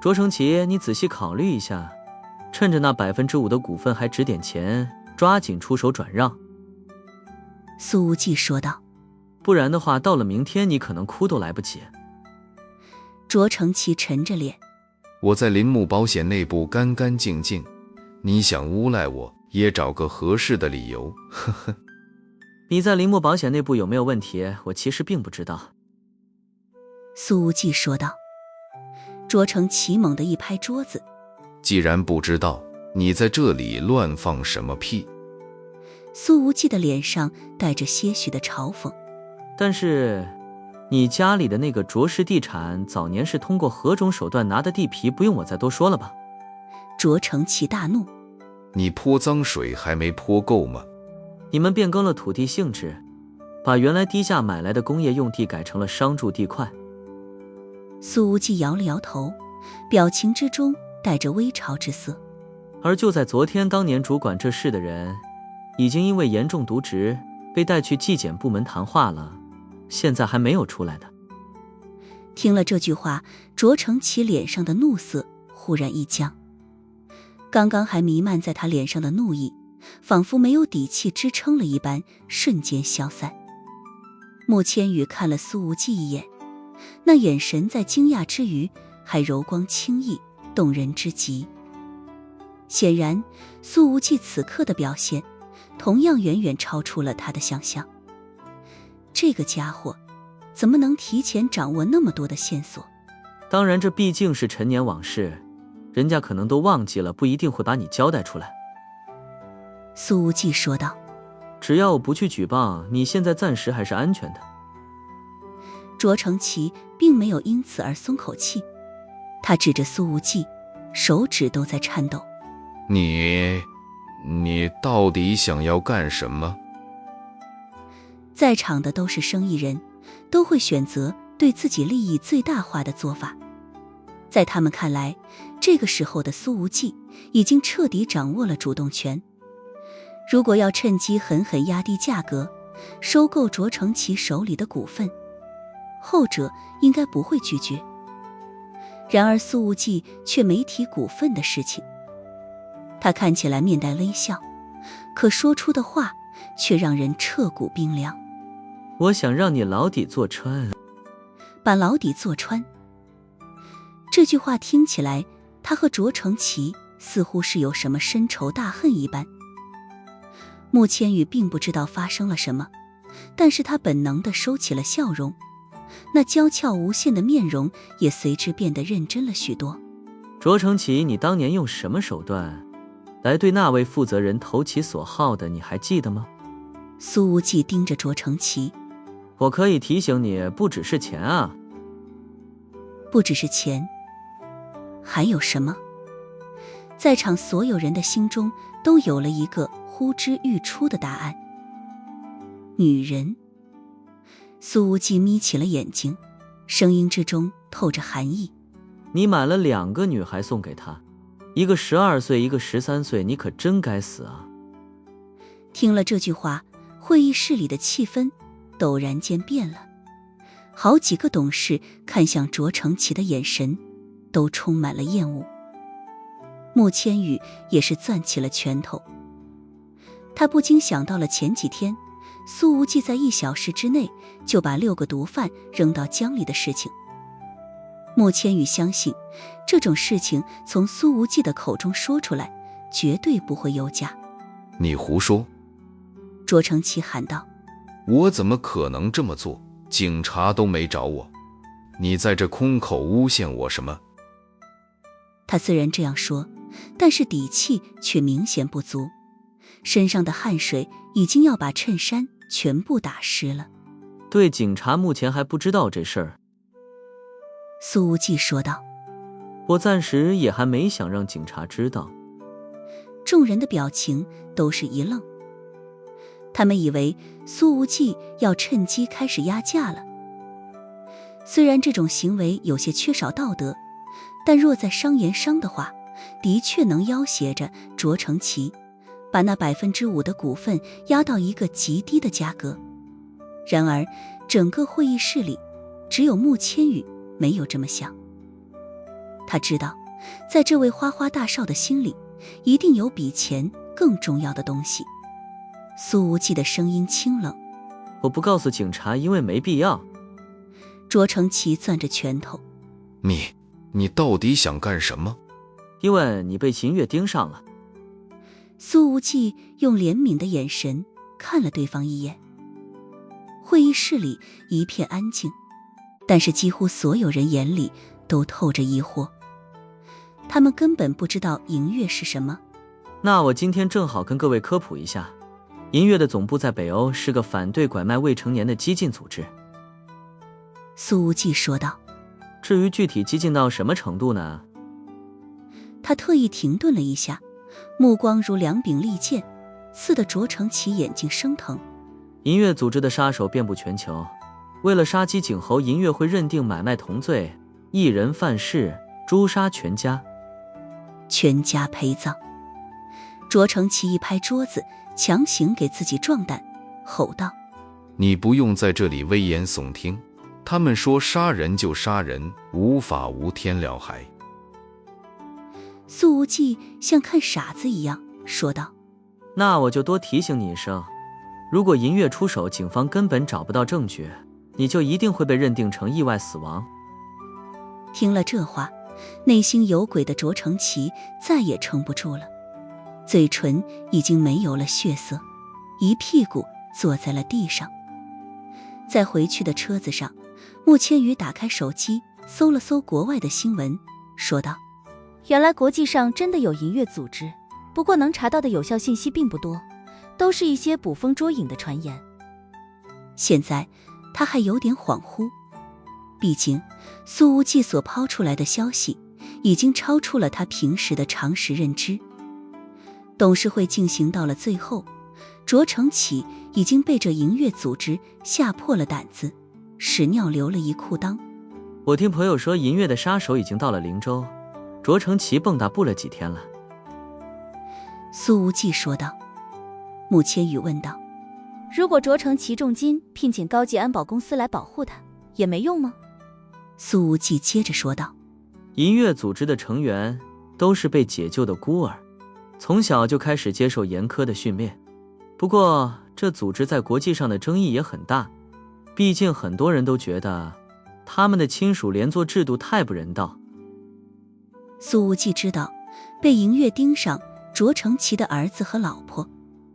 [SPEAKER 4] 卓成奇，你仔细考虑一下，趁着那5%的股份还值点钱，抓紧出手转让。
[SPEAKER 2] 苏无忌说道：
[SPEAKER 4] 不然的话，到了明天你可能哭都来不及。
[SPEAKER 2] 卓成奇沉着脸：
[SPEAKER 9] 我在铃木保险内部干干净净，你想诬赖我，也找个合适的理由。呵呵。
[SPEAKER 4] 你在铃木保险内部有没有问题，我其实并不知道。
[SPEAKER 2] 苏无忌说道。卓成奇猛地一拍桌子，
[SPEAKER 9] 既然不知道，你在这里乱放什么屁？
[SPEAKER 2] 苏无忌的脸上带着些许的嘲讽。
[SPEAKER 4] 但是你家里的那个卓氏地产早年是通过何种手段拿的地皮，不用我再多说了吧？
[SPEAKER 2] 卓成奇大怒。
[SPEAKER 9] 你泼脏水还没泼够吗？
[SPEAKER 4] 你们变更了土地性质，把原来低价买来的工业用地改成了商住地块。
[SPEAKER 2] 苏无忌摇了摇头，表情之中带着微嘲之色。
[SPEAKER 4] 而就在昨天，当年主管这事的人已经因为严重渎职被带去纪检部门谈话了，现在还没有出来的。
[SPEAKER 2] 听了这句话，卓成奇脸上的怒色忽然一僵，刚刚还弥漫在他脸上的怒意仿佛没有底气支撑了一般，瞬间消散。穆千羽看了苏无忌一眼，那眼神在惊讶之余还柔光清逸，动人之极。显然苏无忌此刻的表现同样远远超出了他的想象。这个家伙怎么能提前掌握那么多的线索？
[SPEAKER 4] 当然这毕竟是陈年往事，人家可能都忘记了，不一定会把你交代出来。
[SPEAKER 2] 苏无忌说道。
[SPEAKER 4] 只要我不去举报，你现在暂时还是安全的。
[SPEAKER 2] 卓成奇并没有因此而松口气，他指着苏无忌，手指都在颤抖。
[SPEAKER 9] 你到底想要干什么？
[SPEAKER 2] 在场的都是生意人，都会选择对自己利益最大化的做法。在他们看来，这个时候的苏无忌已经彻底掌握了主动权。如果要趁机狠狠压低价格，收购卓成奇手里的股份，后者应该不会拒绝。然而苏无忌却没提股份的事情。他看起来面带微笑，可说出的话却让人彻骨冰凉。
[SPEAKER 4] 我想让你牢底坐穿。
[SPEAKER 2] 把牢底坐穿。这句话听起来，他和卓成奇似乎是有什么深仇大恨一般。穆千羽并不知道发生了什么，但是他本能地收起了笑容，那娇俏无限的面容也随之变得认真了许多。
[SPEAKER 4] 卓成奇，你当年用什么手段来对那位负责人投其所好的，你还记得吗？
[SPEAKER 2] 苏无忌盯着卓成奇。
[SPEAKER 4] 我可以提醒你，不只是钱啊。
[SPEAKER 2] 不只是钱，还有什么？在场所有人的心中都有了一个呼之欲出的答案。女人。苏无忌眯起了眼睛，声音之中透着寒意。
[SPEAKER 4] 你买了2个女孩送给他，一个12岁，一个13岁，你可真该死啊！
[SPEAKER 2] 听了这句话，会议室里的气氛陡然间变了，好几个董事看向卓成奇的眼神都充满了厌恶。穆千羽也是攥起了拳头，他不禁想到了前几天苏无忌在1小时之内就把6个毒贩扔到江里的事情。穆千羽相信这种事情从苏无忌的口中说出来绝对不会有假。
[SPEAKER 9] 你胡说！
[SPEAKER 2] 卓成奇喊道。
[SPEAKER 9] 我怎么可能这么做？警察都没找我，你在这空口诬陷我什么？
[SPEAKER 2] 他虽然这样说，但是底气却明显不足，身上的汗水已经要把衬衫全部打湿了。
[SPEAKER 4] 对，警察目前还不知道这事儿。
[SPEAKER 2] 苏无忌说道。
[SPEAKER 4] 我暂时也还没想让警察知道。
[SPEAKER 2] 众人的表情都是一愣，他们以为苏无忌要趁机开始压价了。虽然这种行为有些缺少道德，但若在商言商的话，的确能要挟着卓成奇把那5%的股份压到一个极低的价格。然而整个会议室里只有穆千羽没有这么想。他知道在这位花花大少的心里一定有比钱更重要的东西。苏无忌的声音清冷。
[SPEAKER 4] 我不告诉警察，因为没必要。
[SPEAKER 2] 卓成奇攥着拳头。
[SPEAKER 9] 你到底想干什么？
[SPEAKER 4] 因为你被秦月盯上了。
[SPEAKER 2] 苏无忌用怜悯的眼神看了对方一眼。会议室里一片安静，但是几乎所有人眼里都透着疑惑。他们根本不知道银月是什么。
[SPEAKER 4] 那我今天正好跟各位科普一下，银月的总部在北欧，是个反对拐卖未成年的激进组织。
[SPEAKER 2] 苏无忌说道。
[SPEAKER 4] 至于具体激进到什么程度呢？
[SPEAKER 2] 他特意停顿了一下，目光如两柄利剑，刺得卓成奇眼睛生疼。
[SPEAKER 4] 银月组织的杀手遍布全球，为了杀鸡儆猴，银月会认定买卖同罪，一人犯事，诛杀全家，
[SPEAKER 2] 全家陪葬。卓成奇一拍桌子，强行给自己壮胆，吼道：
[SPEAKER 9] 你不用在这里危言耸听，他们说杀人就杀人，无法无天了还。
[SPEAKER 2] 苏无忌像看傻子一样说道：
[SPEAKER 4] 那我就多提醒你一声，如果银月出手，警方根本找不到证据，你就一定会被认定成意外死亡。
[SPEAKER 2] 听了这话，内心有鬼的卓成奇再也撑不住了，嘴唇已经没有了血色，一屁股坐在了地上。在回去的车子上，穆千羽打开手机搜了搜国外的新闻，说道：
[SPEAKER 1] 原来国际上真的有银月组织，不过能查到的有效信息并不多，都是一些捕风捉影的传言。
[SPEAKER 2] 现在他还有点恍惚，毕竟苏无忌所抛出来的消息已经超出了他平时的常识认知。董事会进行到了最后，卓成启已经被这银月组织吓破了胆子，屎尿流了一裤裆。
[SPEAKER 4] 我听朋友说，银月的杀手已经到了灵州，卓成奇蹦跶步了几天了。
[SPEAKER 2] 苏无忌说道。穆千羽问道：
[SPEAKER 1] 如果卓成奇重金聘请高级安保公司来保护他，也没用吗？
[SPEAKER 2] 苏无忌接着说道：
[SPEAKER 4] 银月组织的成员都是被解救的孤儿，从小就开始接受严苛的训练。不过这组织在国际上的争议也很大，毕竟很多人都觉得他们的亲属连坐制度太不人道。
[SPEAKER 2] 苏无忌知道，被银月盯上，卓成奇的儿子和老婆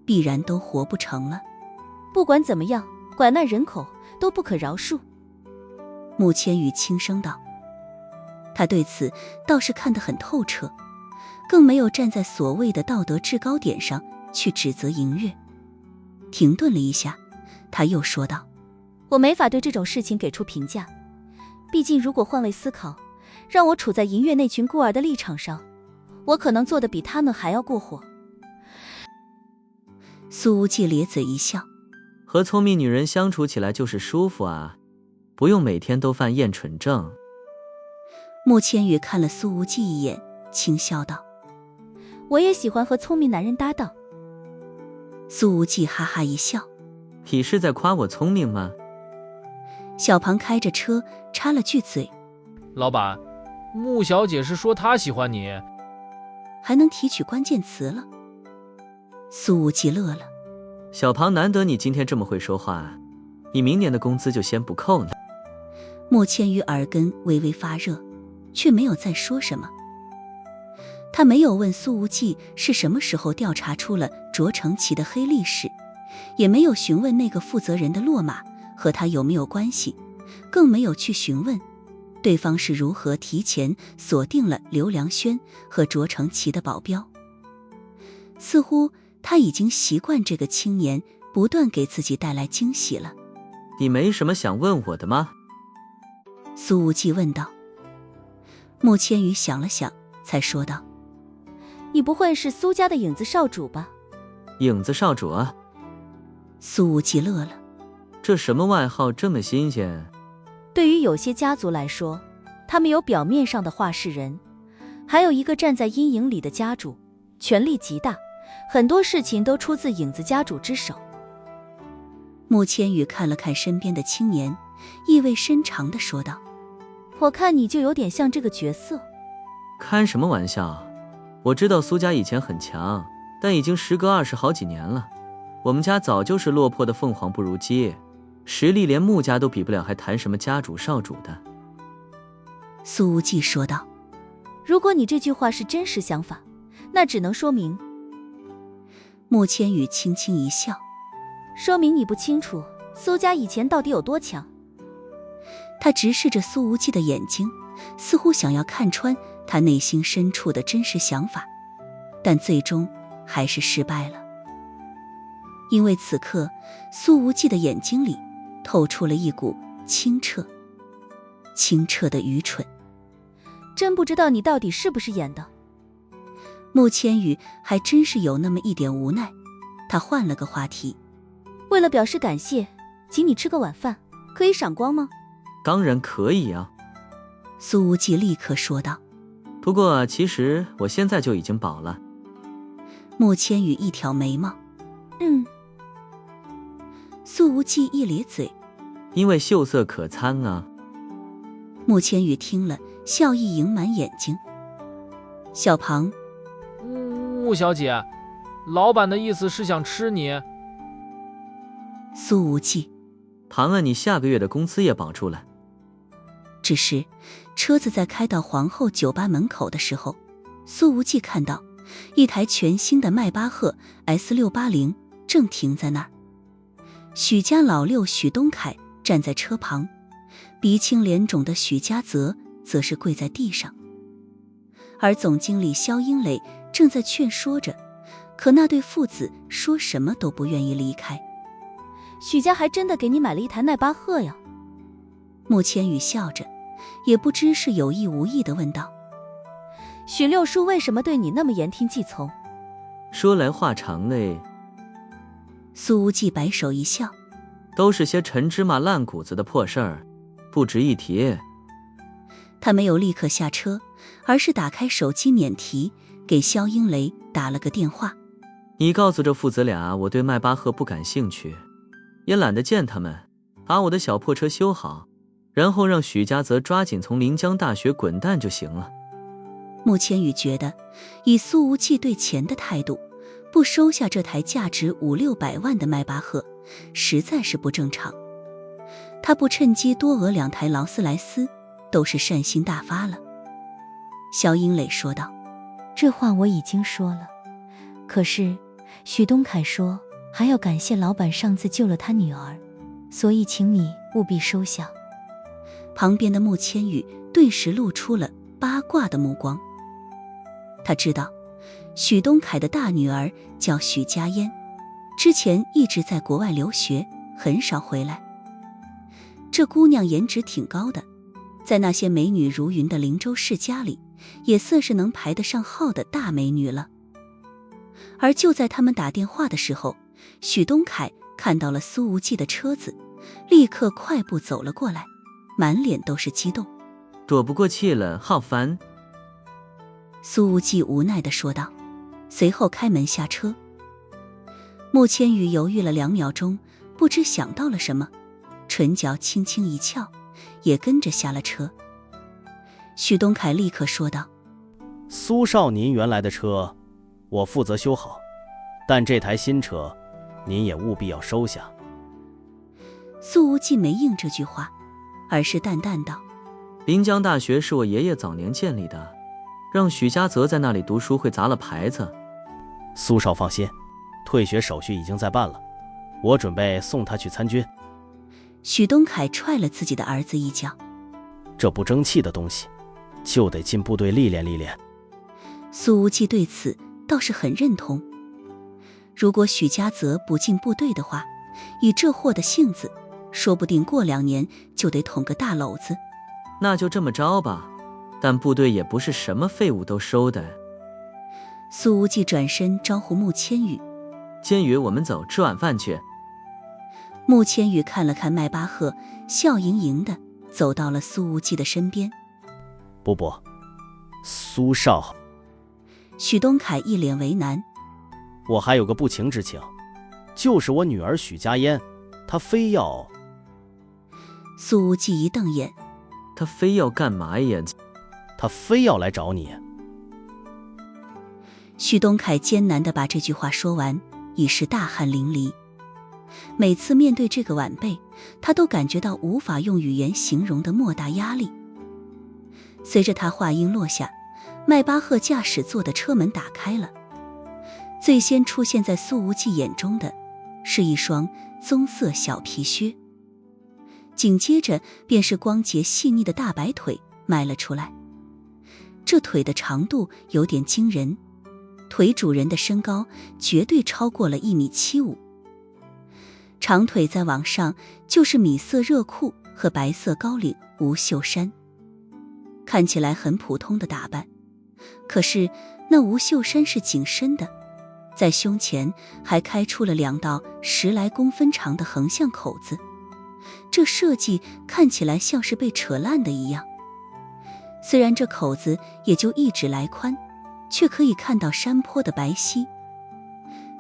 [SPEAKER 2] 必然都活不成了。
[SPEAKER 1] 不管怎么样，拐卖人口都不可饶恕。
[SPEAKER 2] 穆千羽轻声道。他对此倒是看得很透彻，更没有站在所谓的道德制高点上去指责银月。停顿了一下，他又说道：
[SPEAKER 1] 我没法对这种事情给出评价，毕竟如果换位思考，让我处在银月那群孤儿的立场上，我可能做得比他们还要过火。
[SPEAKER 2] 苏无忌咧嘴一笑：
[SPEAKER 4] 和聪明女人相处起来就是舒服啊，不用每天都犯厌蠢症。
[SPEAKER 2] 穆千羽看了苏无忌一眼，轻笑道：
[SPEAKER 1] 我也喜欢和聪明男人搭档。
[SPEAKER 2] 苏无忌哈哈一笑：
[SPEAKER 4] 你是在夸我聪明吗？
[SPEAKER 2] 小庞开着车插了句嘴：
[SPEAKER 5] 老板，穆小姐是说她喜欢你。
[SPEAKER 2] 还能提取关键词了。苏无忌乐了：
[SPEAKER 4] 小庞，难得你今天这么会说话，你明年的工资就先不扣呢。
[SPEAKER 2] 穆千羽耳根微微发热，却没有再说什么。他没有问苏无忌是什么时候调查出了卓成奇的黑历史，也没有询问那个负责人的落马和他有没有关系，更没有去询问对方是如何提前锁定了刘良轩和卓成奇的保镖。似乎他已经习惯这个青年不断给自己带来惊喜了。
[SPEAKER 4] 你没什么想问我的吗？
[SPEAKER 2] 苏无忌问道。穆千羽想了想，才说道：
[SPEAKER 1] 你不会是苏家的影子少主吧？
[SPEAKER 4] 影子少主啊？
[SPEAKER 2] 苏无忌乐了。
[SPEAKER 4] 这什么外号这么新鲜？
[SPEAKER 1] 对于有些家族来说，他们有表面上的话事人，还有一个站在阴影里的家主，权力极大，很多事情都出自影子家主之手。
[SPEAKER 2] 穆千羽看了看身边的青年，意味深长地说道：
[SPEAKER 1] 我看你就有点像这个角色。
[SPEAKER 4] 开什么玩笑，我知道苏家以前很强，但已经时隔20好几年了。我们家早就是落魄的凤凰不如鸡，实力连穆家都比不了，还谈什么家主少主的。
[SPEAKER 2] 苏无忌说道。
[SPEAKER 1] 如果你这句话是真实想法，那只能说明……
[SPEAKER 2] 穆千羽轻轻一笑，
[SPEAKER 1] 说明你不清楚苏家以前到底有多强？
[SPEAKER 2] 他直视着苏无忌的眼睛，似乎想要看穿他内心深处的真实想法，但最终还是失败了。因为此刻苏无忌的眼睛里透出了一股清澈的愚蠢。
[SPEAKER 1] 真不知道你到底是不是演的。
[SPEAKER 2] 穆千羽还真是有那么一点无奈，他换了个话题。
[SPEAKER 1] 为了表示感谢，请你吃个晚饭，可以赏光吗？
[SPEAKER 4] 当然可以啊。
[SPEAKER 2] 苏无忌立刻说道。
[SPEAKER 4] 不过其实我现在就已经饱了。
[SPEAKER 2] 穆千羽一挑眉毛。苏无忌一咧嘴。
[SPEAKER 4] 因为秀色可餐啊。
[SPEAKER 2] 穆千羽听了，笑意盈满眼睛。小庞，
[SPEAKER 5] 穆小姐，老板的意思是想吃你。
[SPEAKER 2] 苏无忌，
[SPEAKER 4] 庞啊，你下个月的工资也保住了。
[SPEAKER 2] 只是车子在开到皇后酒吧门口的时候，苏无忌看到一台全新的迈巴赫 S680 正停在那儿。许家老六许东凯站在车旁，鼻青脸肿的许家泽则是跪在地上，而总经理肖英磊正在劝说着，可那对父子说什么都不愿意离开。
[SPEAKER 1] 许家还真的给你买了一台迈巴赫呀？
[SPEAKER 2] 穆千羽笑着，也不知是有意无意地问道。
[SPEAKER 1] 许六叔为什么对你那么言听计从？
[SPEAKER 4] 说来话长嘞。
[SPEAKER 2] 苏无忌摆手一笑，
[SPEAKER 4] 都是些陈芝麻烂谷子的破事儿，不值一提。
[SPEAKER 2] 他没有立刻下车，而是打开手机免提，给肖英雷打了个电话。
[SPEAKER 4] 你告诉这父子俩，我对迈巴赫不感兴趣，也懒得见他们，把我的小破车修好，然后让许家泽抓紧从临江大学滚蛋就行了。
[SPEAKER 2] 穆千羽觉得，以苏无忌对钱的态度，不收下这台价值500-600万的迈巴赫，实在是不正常。他不趁机多讹2台劳斯莱斯，都是善心大发了。肖英磊说道。
[SPEAKER 11] 这话我已经说了，可是许东凯说还要感谢老板上次救了他女儿，所以请你务必收下。
[SPEAKER 2] 旁边的穆千羽顿时露出了八卦的目光。他知道许东凯的大女儿叫许家嫣，之前一直在国外留学，很少回来。这姑娘颜值挺高的，在那些美女如云的灵州世家里，也算是能排得上号的大美女了。而就在他们打电话的时候，许东凯看到了苏无忌的车子，立刻快步走了过来，满脸都是激动。
[SPEAKER 4] 躲不过气了，好烦。
[SPEAKER 2] 苏无忌无奈地说道，随后开门下车。穆千羽犹豫了2秒钟，不知想到了什么，唇角轻轻一翘，也跟着下了车。许东凯立刻说道，
[SPEAKER 6] 苏少，您原来的车我负责修好，但这台新车您也务必要收下。
[SPEAKER 2] 苏无忌没应这句话，而是淡淡道，
[SPEAKER 4] 临江大学是我爷爷早年建立的，让许家泽在那里读书会砸了牌子。
[SPEAKER 6] 苏少放心，退学手续已经在办了，我准备送他去参军。
[SPEAKER 2] 许东凯踹了自己的儿子一脚，
[SPEAKER 6] 这不争气的东西就得进部队历练历练。
[SPEAKER 2] 苏无忌对此倒是很认同。如果许家泽不进部队的话，以这货的性子，说不定过2年就得捅个大篓子。
[SPEAKER 4] 那就这么着吧，但部队也不是什么废物都收的。
[SPEAKER 2] 苏无忌转身招呼穆千羽，
[SPEAKER 4] 千羽，我们走，吃晚饭去。
[SPEAKER 2] 穆千羽看了看迈巴赫，笑盈盈的走到了苏无忌的身边。
[SPEAKER 6] 不，苏少。
[SPEAKER 2] 许东凯一脸为难，
[SPEAKER 6] 我还有个不情之请，就是我女儿许家嫣，她非要……
[SPEAKER 2] 苏无忌一瞪眼，
[SPEAKER 4] 她非要干嘛呀？
[SPEAKER 6] 她非要来找你。
[SPEAKER 2] 许东凯艰难地把这句话说完，已是大汗淋漓。每次面对这个晚辈，他都感觉到无法用语言形容的莫大压力。随着他话音落下，迈巴赫驾驶座的车门打开了。最先出现在苏无忌眼中的是一双棕色小皮靴，紧接着便是光洁细腻的大白腿迈了出来。这腿的长度有点惊人，腿主人的身高绝对超过了1.75米。长腿再往上就是米色热裤和白色高领无袖衫，看起来很普通的打扮，可是那无袖衫是紧身的，在胸前还开出了2道10来公分长的横向口子，这设计看起来像是被扯烂的一样。虽然这口子也就1指来宽，却可以看到山坡的白皙。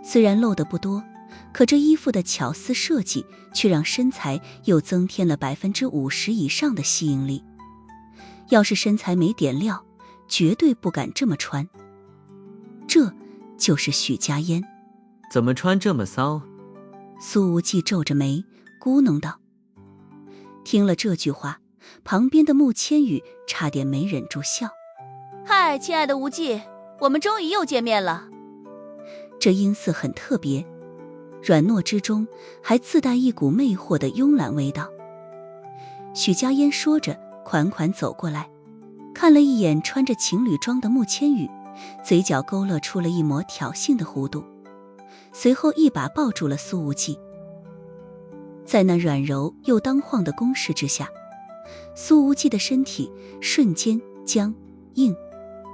[SPEAKER 2] 虽然露得不多，可这衣服的巧思设计却让身材又增添了50%以上的吸引力。要是身材没点料，绝对不敢这么穿。这就是许家烟。
[SPEAKER 4] 怎么穿这么骚？
[SPEAKER 2] 苏无忌皱着眉咕哝道。听了这句话，旁边的穆千羽差点没忍住笑。
[SPEAKER 1] 嗨，亲爱的无忌，我们终于又见面了。
[SPEAKER 2] 这音色很特别，软糯之中还自带一股魅惑的慵懒味道。许家烟说着款款走过来，看了一眼穿着情侣装的穆千羽，嘴角勾勒出了一抹挑衅的弧度，随后一把抱住了苏无忌。在那软柔又当晃的攻势之下，苏无忌的身体瞬间僵硬